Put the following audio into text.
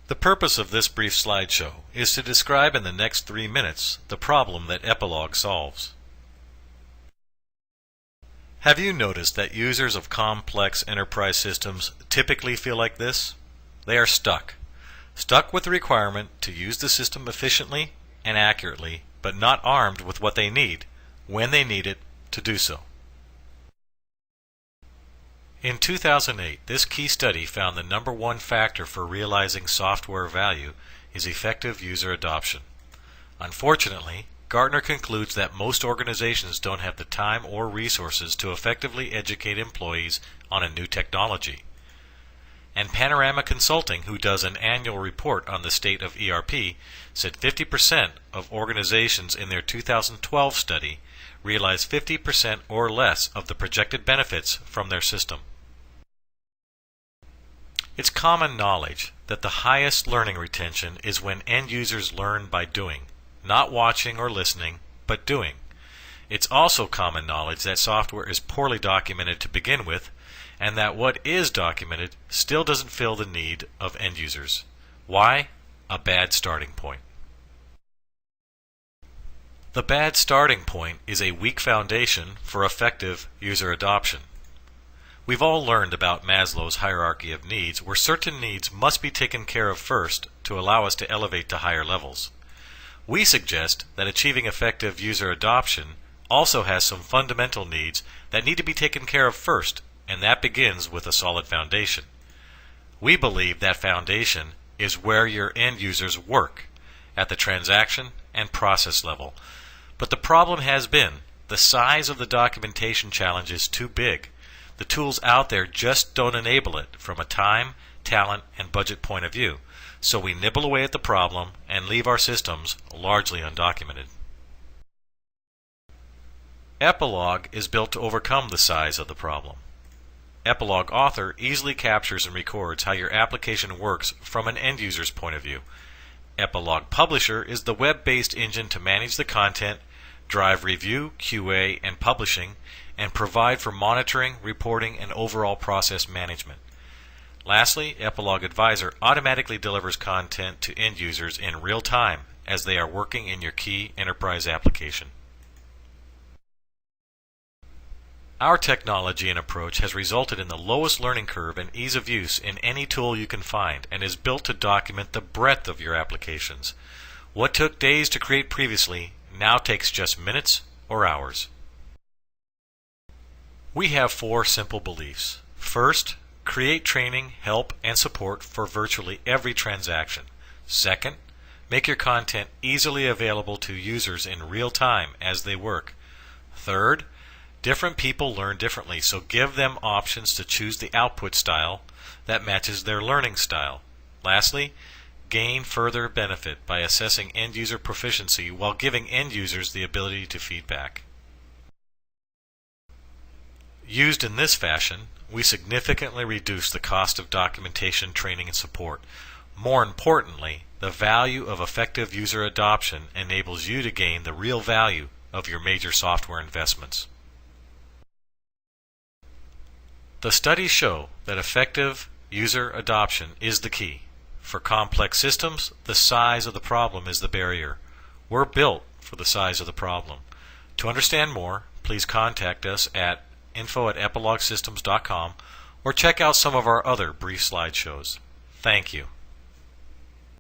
The purpose of this brief slideshow is to describe in the next 3 minutes the problem that Epilogue solves. Have you noticed that users of complex enterprise systems typically feel like this? They are stuck with the requirement to use the system efficiently and accurately, but not armed with what they need, when they need it, to do so. In 2008, this key study found the #1 factor for realizing software value is effective user adoption. Unfortunately, Gartner concludes that most organizations don't have the time or resources to effectively educate employees on a new technology. And Panorama Consulting, who does an annual report on the state of ERP, said 50% of organizations in their 2012 study realized 50% or less of the projected benefits from their system. It's common knowledge that the highest learning retention is when end users learn by doing, not watching or listening, but doing. It's also common knowledge that software is poorly documented to begin with, and that what is documented still doesn't fill the need of end users. Why? A bad starting point. The bad starting point is a weak foundation for effective user adoption. We've all learned about Maslow's hierarchy of needs, where certain needs must be taken care of first to allow us to elevate to higher levels. We suggest that achieving effective user adoption also has some fundamental needs that need to be taken care of first, and that begins with a solid foundation. We believe that foundation is where your end users work, at the transaction and process level. But the problem has been the size of the documentation challenge is too big. The tools out there just don't enable it from a time, talent, and budget point of view. So we nibble away at the problem and leave our systems largely undocumented. Epilogue is built to overcome the size of the problem. Epilogue Author easily captures and records how your application works from an end user's point of view. Epilogue Publisher is the web-based engine to manage the content, drive review, QA, and publishing, and provide for monitoring, reporting, and overall process management. Lastly, Epilogue Advisor automatically delivers content to end users in real time as they are working in your key enterprise application. Our technology and approach has resulted in the lowest learning curve and ease of use in any tool you can find, and is built to document the breadth of your applications. What took days to create previously now takes just minutes or hours. We have 4 simple beliefs. First, create training, help, and support for virtually every transaction. Second, make your content easily available to users in real time as they work. Third, different people learn differently, so give them options to choose the output style that matches their learning style. Lastly, gain further benefit by assessing end user proficiency while giving end users the ability to feedback. Used in this fashion, we significantly reduce the cost of documentation, training, and support. More importantly, the value of effective user adoption enables you to gain the real value of your major software investments. The studies show that effective user adoption is the key. For complex systems, the size of the problem is the barrier. We're built for the size of the problem. To understand more, please contact us at info@epiloguesystems.com or check out some of our other brief slideshows. Thank you.